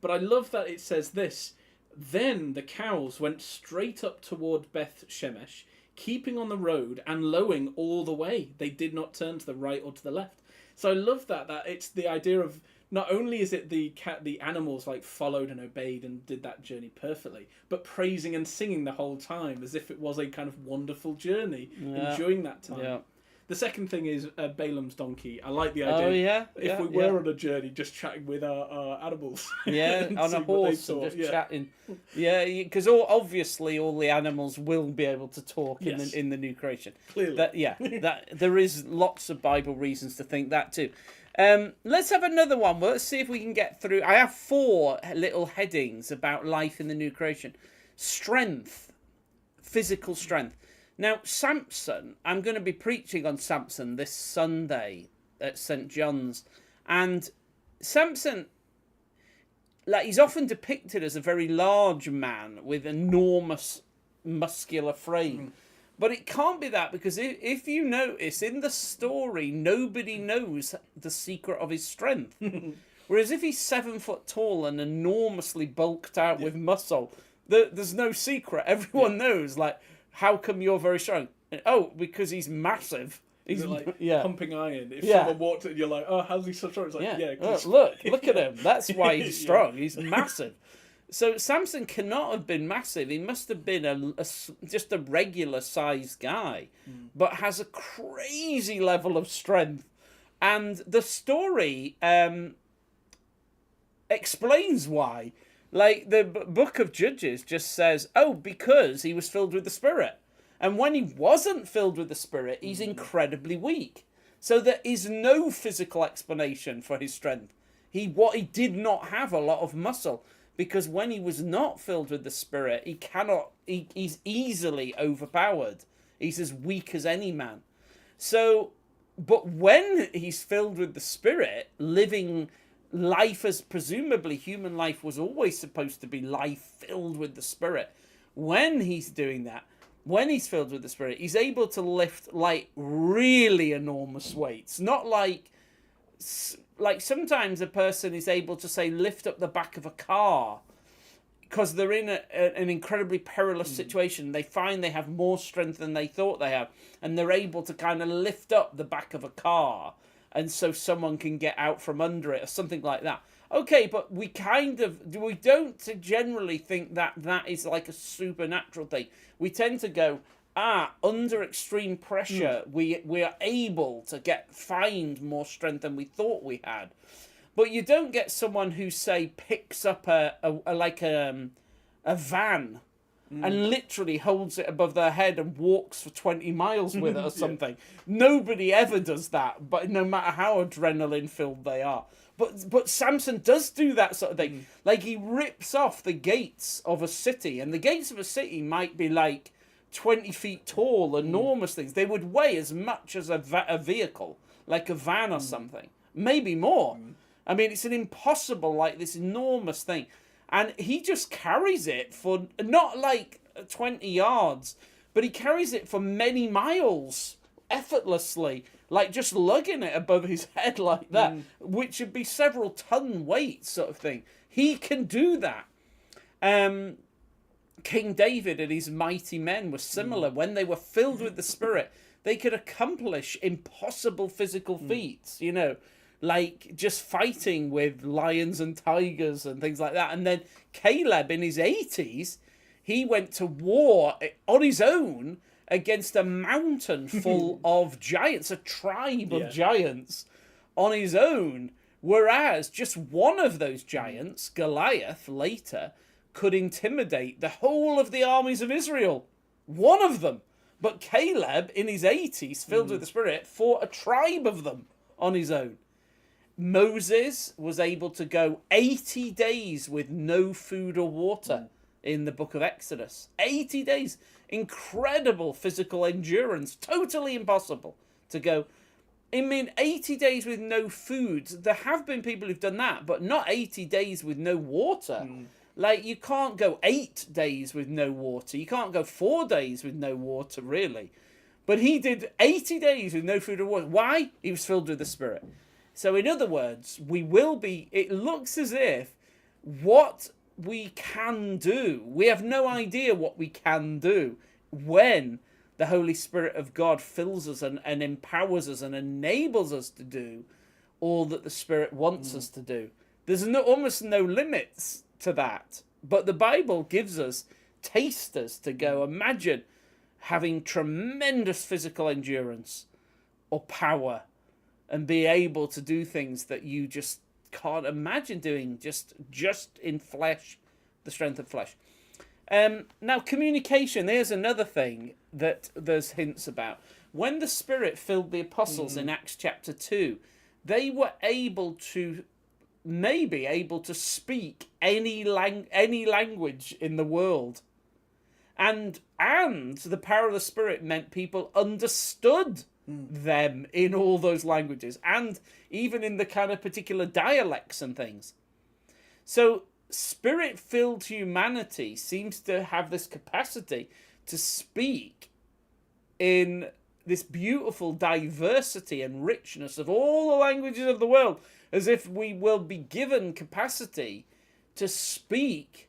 But I love that it says this: "Then the cows went straight up toward Beth Shemesh, keeping on the road and lowing all the way. They did not turn to the right or to the left." So I love that it's the idea of, not only is it the animals like followed and obeyed and did that journey perfectly, but praising and singing the whole time as if it was a kind of wonderful journey, enjoying that time. Yeah. The second thing is Balaam's donkey. I like the idea. If we were on a journey, just chatting with our animals. Yeah, on a horse and just chatting. Yeah, because obviously all the animals will be able to talk in the new creation. Clearly. That there is lots of Bible reasons to think that too. Let's have another one. Well, let's see if we can get through. I have 4 little headings about life in the new creation. Strength, physical strength. Now, Samson, I'm going to be preaching on Samson this Sunday at St. John's. And Samson, like, he's often depicted as a very large man with enormous muscular frame. But it can't be that, because if you notice, in the story, nobody knows the secret of his strength. Whereas if he's 7 foot tall and enormously bulked out with muscle, there's no secret. Everyone knows, like, how come you're very strong? Oh, because he's massive. He's like pumping iron. If someone walked in, you're like, how's he so strong? It's like, look at him. That's why he's strong. He's massive. So Samson cannot have been massive. He must have been just a regular sized guy, but has a crazy level of strength. And the story explains why. Like, the book of Judges just says, oh, because he was filled with the Spirit. And when he wasn't filled with the Spirit, he's incredibly weak. So there is no physical explanation for his strength. He did not have a lot of muscle. Because when he was not filled with the Spirit, he's easily overpowered. He's as weak as any man. So, but when he's filled with the Spirit, living life as presumably human life was always supposed to be life filled with the Spirit. When he's doing that, when he's filled with the Spirit, he's able to lift like really enormous weights. Not like sometimes a person is able to, say, lift up the back of a car because they're in an incredibly perilous situation. They find they have more strength than they thought they have, and they're able to kind of lift up the back of a car, and so someone can get out from under it or something like that. Okay, but we don't generally think that is like a supernatural thing. We tend to go, under extreme pressure, we are able to find more strength than we thought we had. But you don't get someone who, say, picks up a van and literally holds it above their head and walks for 20 miles with it or something. Nobody ever does that, but no matter how adrenaline filled they are. But Samson does do that sort of thing. Like, he rips off the gates of a city, and the gates of a city might be like 20 feet tall, enormous things. They would weigh as much as a vehicle, like a van or something, maybe more. I mean, it's an impossible, like, this enormous thing. And he just carries it for not like 20 yards, but he carries it for many miles effortlessly, like just lugging it above his head like that, which would be several ton weight sort of thing. He can do that. King David and his mighty men were similar. When they were filled with the Spirit, they could accomplish impossible physical feats, you know, like just fighting with lions and tigers and things like that. And then Caleb, in his 80s, he went to war on his own against a mountain full of giants, a tribe of giants on his own. Whereas just one of those giants, Goliath, later could intimidate the whole of the armies of Israel. One of them. But Caleb, in his 80s, filled with the Spirit, fought a tribe of them on his own. Moses was able to go 80 days with no food or water in the book of Exodus. 80 days. Incredible physical endurance. Totally impossible to go. I mean, 80 days with no food. There have been people who've done that, but not 80 days with no water. Like, you can't go 8 days with no water. You can't go 4 days with no water, really. But he did 80 days with no food or water. Why? He was filled with the Spirit. So in other words, it looks as if what we can do, we have no idea what we can do when the Holy Spirit of God fills us and empowers us and enables us to do all that the Spirit wants us to do. There's almost no limits to that. But the Bible gives us tasters to go. Imagine having tremendous physical endurance or power and be able to do things that you just can't imagine doing just in flesh, the strength of flesh. Now, communication, there's another thing that there's hints about. When the Spirit filled the apostles in Acts chapter 2, they were maybe able to speak any language in the world. And the power of the Spirit meant people understood them in all those languages, and even in the kind of particular dialects and things. So Spirit-filled humanity seems to have this capacity to speak in this beautiful diversity and richness of all the languages of the world, as if we will be given capacity to speak,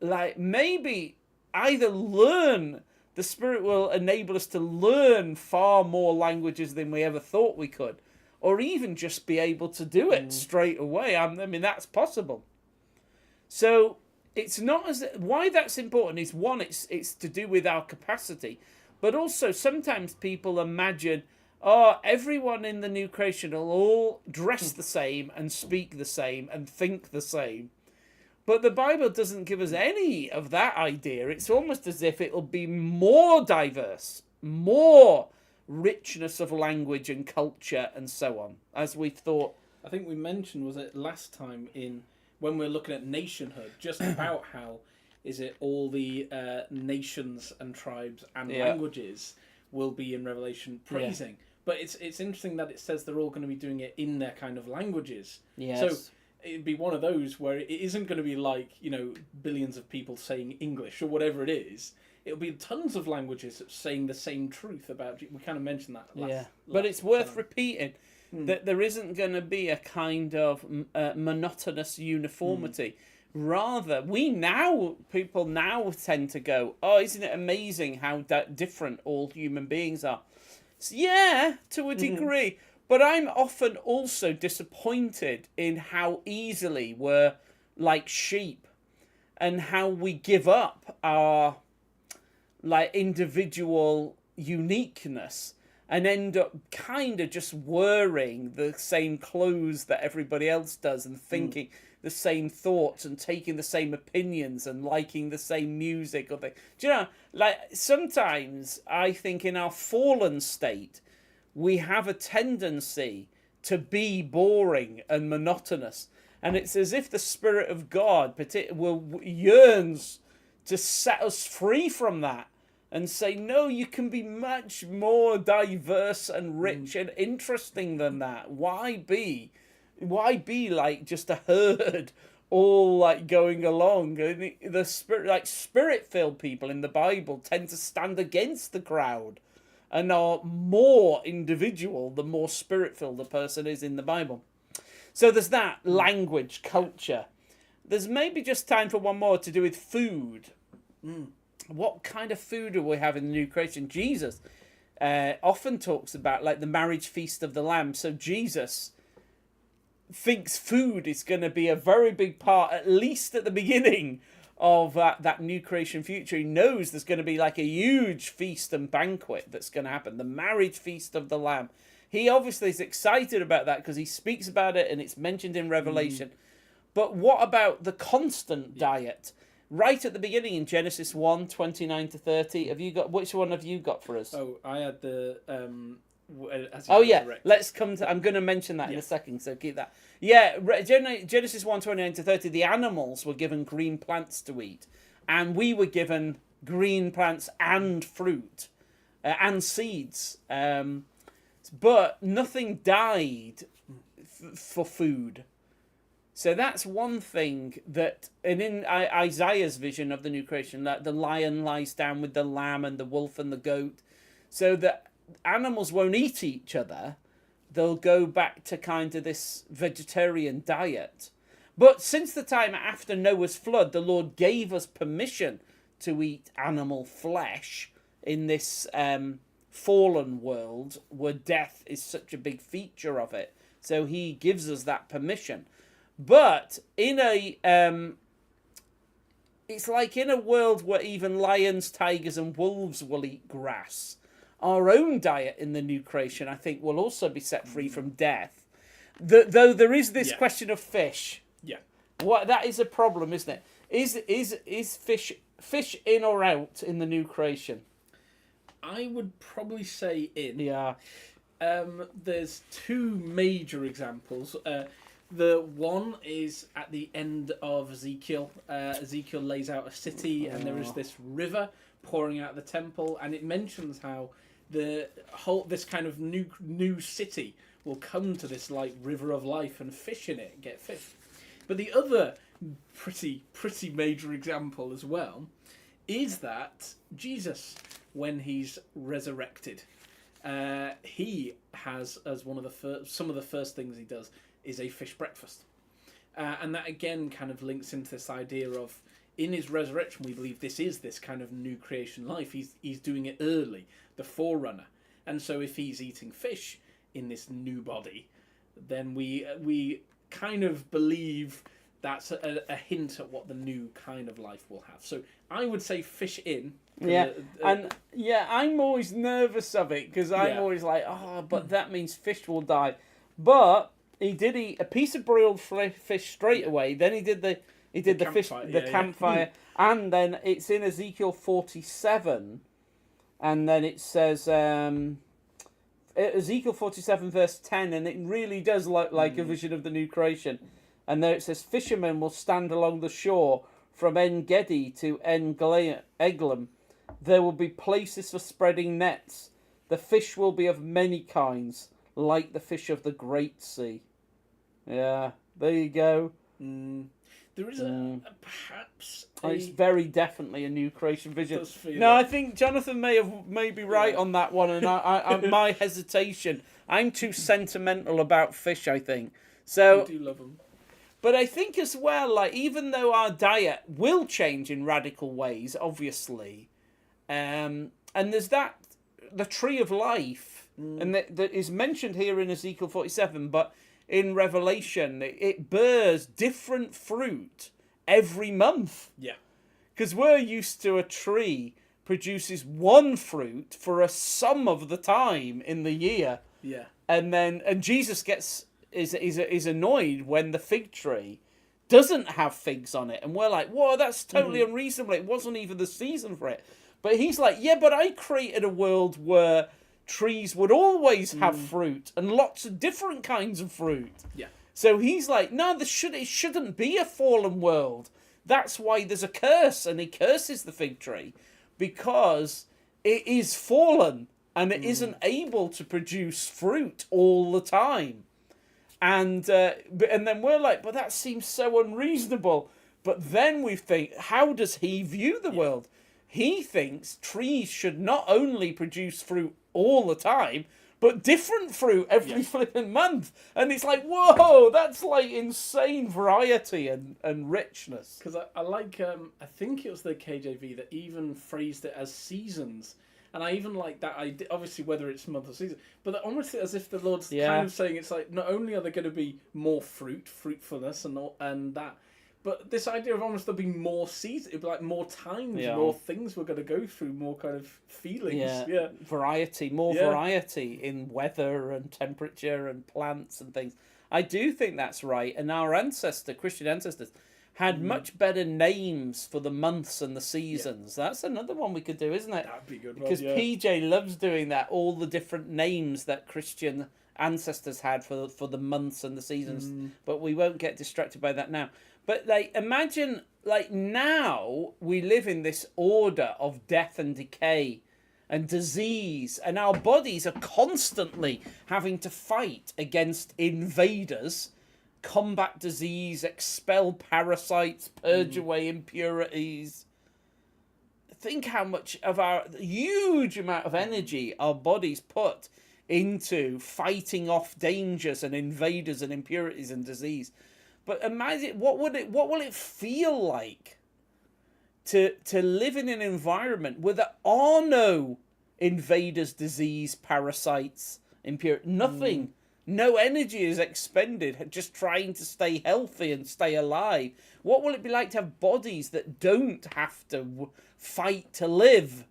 like maybe either learn. The Spirit will enable us to learn far more languages than we ever thought we could, or even just be able to do it straight away. I mean, that's possible. So it's not as why that's important is one, it's to do with our capacity, but also sometimes people imagine, oh, everyone in the new creation will all dress the same and speak the same and think the same. But the Bible doesn't give us any of that idea. It's almost as if it'll be more diverse, more richness of language and culture and so on, as we thought. I think we mentioned, was it last time when we were looking at nationhood, just about how is it all the nations and tribes and languages will be in Revelation praising. But it's interesting that it says they're all going to be doing it in their kind of languages. Yes. So it'd be one of those where it isn't going to be like, billions of people saying English or whatever it is. It'll be tons of languages saying the same truth about... We kind of mentioned that last but it's worth repeating that there isn't going to be a kind of monotonous uniformity. Rather, people now tend to go, oh, isn't it amazing how different all human beings are? So, yeah, to a degree. But I'm often also disappointed in how easily we're like sheep and how we give up our like individual uniqueness and end up kind of just wearing the same clothes that everybody else does and thinking the same thoughts and taking the same opinions and liking the same music or thing. Do you know, like sometimes I think in our fallen state, we have a tendency to be boring and monotonous. And it's as if the Spirit of God yearns to set us free from that and say, no, you can be much more diverse and rich and interesting than that. Why be like just a herd all like going along? The spirit-filled people in the Bible tend to stand against the crowd and are more individual the more spirit-filled the person is in the Bible. So there's that, language, culture. There's maybe just time for one more to do with food. What kind of food do we have in the new creation? Jesus often talks about like the marriage feast of the Lamb. So Jesus thinks food is going to be a very big part, at least at the beginning of that new creation future. He knows there's going to be like a huge feast and banquet that's going to happen, the marriage feast of the Lamb. He obviously is excited about that because he speaks about it and it's mentioned in Revelation. But what about the constant diet? Right at the beginning in Genesis 1, 29 to 30, which one have you got for us? Oh, I had the... let's come to... I'm going to mention that in a second, so keep that. Yeah, Genesis 1, 29 to 30, the animals were given green plants to eat, and we were given green plants and fruit and seeds. But nothing died for food. So that's one thing that, and in Isaiah's vision of the new creation, that the lion lies down with the lamb and the wolf and the goat, so that animals won't eat each other. They'll go back to kind of this vegetarian diet. But since the time after Noah's flood, the Lord gave us permission to eat animal flesh in this fallen world where death is such a big feature of it. So he gives us that permission. But in it's like in a world where even lions, tigers and wolves will eat grass. Our own diet in the new creation, I think, will also be set free from death. Though there is this question of fish. Yeah. That is a problem, isn't it? Is fish in or out in the new creation? I would probably say in. Yeah. There's two major examples. The one is at the end of Ezekiel. Ezekiel lays out a city, and there is this river pouring out of the temple, and it mentions how this kind of new city will come to this like river of life and fish in it, and get fish. But the other pretty major example as well is that Jesus, when he's resurrected, he has as some of the first things he does is a fish breakfast. And that again kind of links into this idea of, in his resurrection, we believe this is this kind of new creation life. He's doing it early, the forerunner. And so if he's eating fish in this new body, then we kind of believe that's a hint at what the new kind of life will have. So I would say fish in. Yeah, I'm always nervous of it because I'm always like, but that means fish will die. But he did eat a piece of broiled fish straight away. Then he did the campfire, and then it's in Ezekiel 47, and then it says Ezekiel 47 verse 10, and it really does look like a vision of the new creation. And there it says, fishermen will stand along the shore from En Gedi to En Eglam. There will be places for spreading nets. The fish will be of many kinds, like the fish of the great sea. Yeah, there you go. There is perhaps it's very definitely a new creation vision. No, I think Jonathan may be right on that one, and I my hesitation. I'm too sentimental about fish, I think. So I do love them. But I think as well, like, even though our diet will change in radical ways, obviously, and there's the tree of life, and that is mentioned here in Ezekiel 47, but in Revelation, it bears different fruit every month. Yeah. Because we're used to a tree produces one fruit for a sum of the time in the year. Yeah. And Jesus is annoyed when the fig tree doesn't have figs on it, and we're like, whoa, that's totally unreasonable. It wasn't even the season for it. But he's like, yeah, but I created a world where trees would always have fruit and lots of different kinds of fruit. Yeah. So he's like, no, it shouldn't be a fallen world. That's why there's a curse, and he curses the fig tree because it is fallen and it isn't able to produce fruit all the time. And then we're like, but that seems so unreasonable. But then we think, how does he view the world? He thinks trees should not only produce fruit all the time, but different fruit every flipping month. And it's like, whoa, that's like insane variety and richness. Because I like, I think it was the KJV that even phrased it as seasons. And I even like that idea, obviously whether it's month or season, but almost as if the Lord's kind of saying it's like, not only are there going to be more fruitfulness and that, but this idea of almost there'll be more seasons, it'll be like more times, more things we're going to go through, more kind of feelings. Yeah. Variety in weather and temperature and plants and things. I do think that's right. And our Christian ancestors, had much better names for the months and the seasons. Yeah. That's another one we could do, isn't it? That'd be good. Because PJ loves doing that, all the different names that Christian ancestors had for the months and the seasons. But we won't get distracted by that now. But like, imagine, like, now we live in this order of death and decay and disease, and our bodies are constantly having to fight against invaders, combat disease, expel parasites, purge away impurities. Think how much of the huge amount of energy our bodies put into fighting off dangers and invaders and impurities and disease. But imagine, what will it feel like to live in an environment where there are no invaders, disease, parasites, impurities, nothing. No energy is expended just trying to stay healthy and stay alive. What will it be like to have bodies that don't have to fight to live?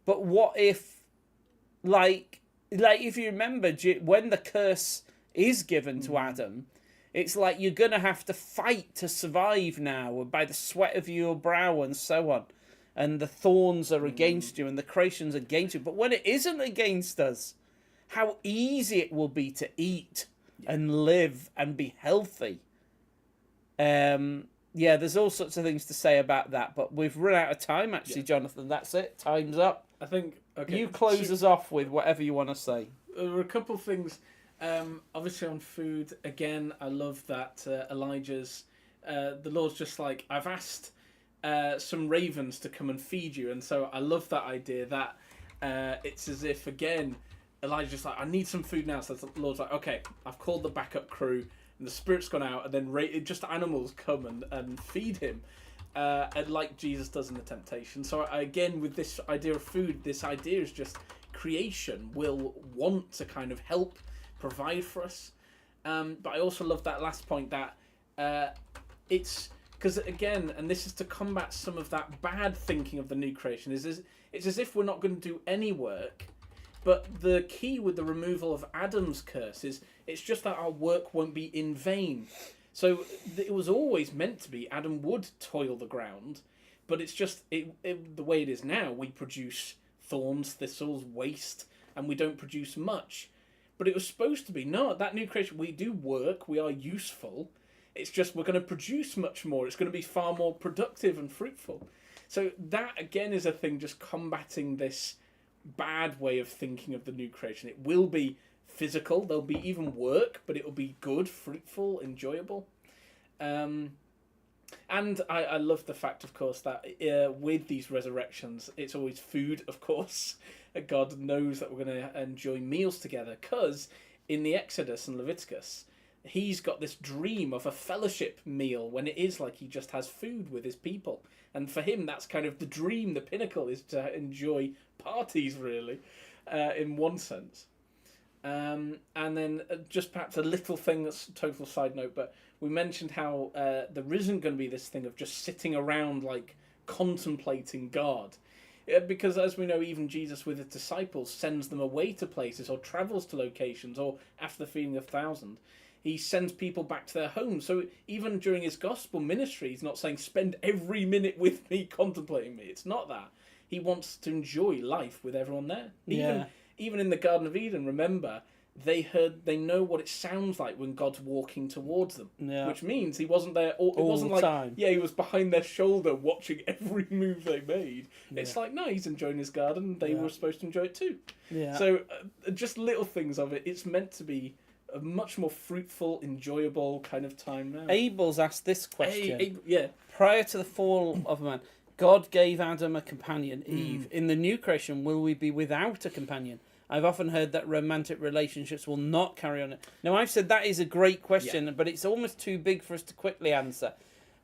But what if, like if you remember, when the curse is given to Adam, it's like you're going to have to fight to survive now by the sweat of your brow and so on. And the thorns are against you and the creation's against you. But when it isn't against us, how easy it will be to eat and live and be healthy. There's all sorts of things to say about that, but we've run out of time, actually, Jonathan. That's it. Time's up. I think, okay. You close us off with whatever you want to say. There were a couple of things. Obviously on food, again, I love that Elijah's, the Lord's just like, I've asked some ravens to come and feed you. And so I love that idea that it's as if, again, Elijah's just like, I need some food now. So the Lord's like, okay, I've called the backup crew, and the spirit's gone out, and then just animals come and feed him, and like Jesus does in the temptation. So again, with this idea of food, this idea is just creation will want to kind of help provide for us. But I also love that last point that it's because again, and this is to combat some of that bad thinking of the new creation. It's as if we're not going to do any work. But the key with the removal of Adam's curse is it's just that our work won't be in vain. So it was always meant to be Adam would toil the ground, but it's just the way it is now. We produce thorns, thistles, waste, and we don't produce much. But it was supposed to be, no, that new creation, we do work, we are useful. It's just we're going to produce much more. It's going to be far more productive and fruitful. So that, again, is a thing just combating this bad way of thinking of the new creation. It will be physical, there'll be even work, but it will be good, fruitful, enjoyable. And I love the fact, of course, that with these resurrections, it's always food, of course. God knows that we're going to enjoy meals together, because in the Exodus and Leviticus, he's got this dream of a fellowship meal when it is like he just has food with his people. And for him, that's kind of the dream, the pinnacle, is to enjoy parties, really, in one sense. And then just perhaps a little thing that's a total side note, but we mentioned how there isn't going to be this thing of just sitting around, like, contemplating God. Because as we know, even Jesus with his disciples sends them away to places or travels to locations, or after the feeding of 1,000, he sends people back to their homes. So even during his gospel ministry, he's not saying, spend every minute with me, contemplating me. It's not that. He wants to enjoy life with everyone there. Yeah. Even in the Garden of Eden, remember, they know what it sounds like when God's walking towards them. Yeah. Which means he wasn't there all it wasn't the like time. Yeah, he was behind their shoulder watching every move they made. Yeah. It's like, no, he's enjoying his garden. They were supposed to enjoy it too. Yeah. So just little things of it. It's meant to be a much more fruitful, enjoyable kind of time now. Abel's asked this question. Yeah. Prior to the fall of man, God gave Adam a companion, Eve. In the new creation, will we be without a companion? I've often heard that romantic relationships will not carry on. Now, I've said that is a great question, but it's almost too big for us to quickly answer.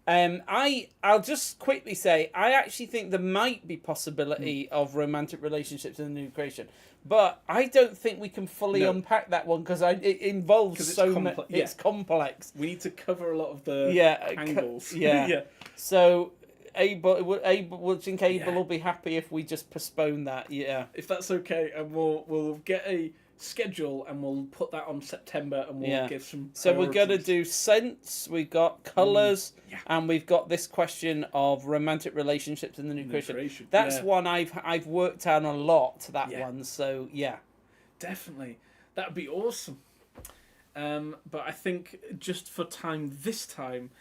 I'll just quickly say, I actually think there might be possibility of romantic relationships in the new creation. But I don't think we can fully unpack that one, because it involves so much. It's complex. We need to cover a lot of the angles. Yeah. So Abel will be happy if we just postpone that. Yeah. If that's okay, and we'll get a schedule and we'll put that on September, and we'll give some priorities. So we're going to do scents, we've got colours, and we've got this question of romantic relationships in the new creation. That's one I've worked on a lot, one, so yeah. Definitely. That would be awesome. But I think just for this time,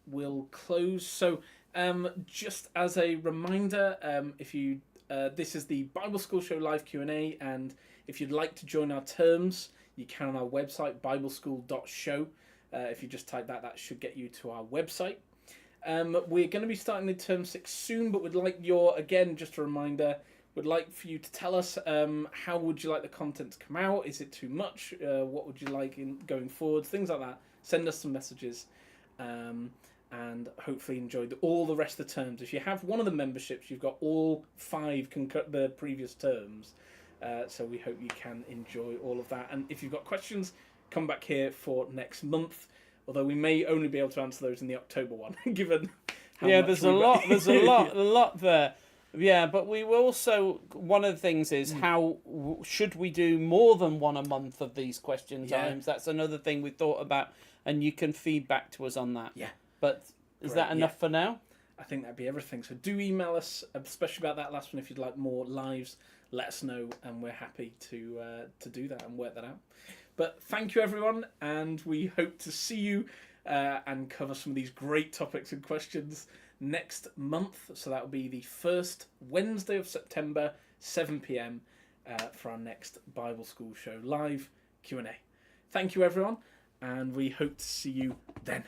we'll close. So just as a reminder, if you this is the Bible School Show live Q&A, and if you'd like to join our terms, you can on our website, bibleschool.show. If you just type that should get you to our website. We're going to be starting the term 6 soon, but we'd like again, just a reminder, would like for you to tell us how would you like the content to come out? Is it too much? What would you like in going forward? Things like that. Send us some messages. And hopefully enjoy all the rest of the terms. If you have one of the memberships, you've got all 5 the previous terms. So we hope you can enjoy all of that. And if you've got questions, come back here for next month. Although we may only be able to answer those in the October one, given how much there's a lot there. Yeah, but we will also, one of the things is how should we do more than one a month of these question times? That's another thing we thought about, and you can feed back to us on that. Yeah. But is that enough for now? I think that'd be everything. So do email us, especially about that last one, if you'd like more lives. Let us know, and we're happy to do that and work that out. But thank you, everyone, and we hope to see you and cover some of these great topics and questions next month. So that will be the first Wednesday of September, 7 p.m. For our next Bible School Show live Q&A. Thank you, everyone, and we hope to see you then.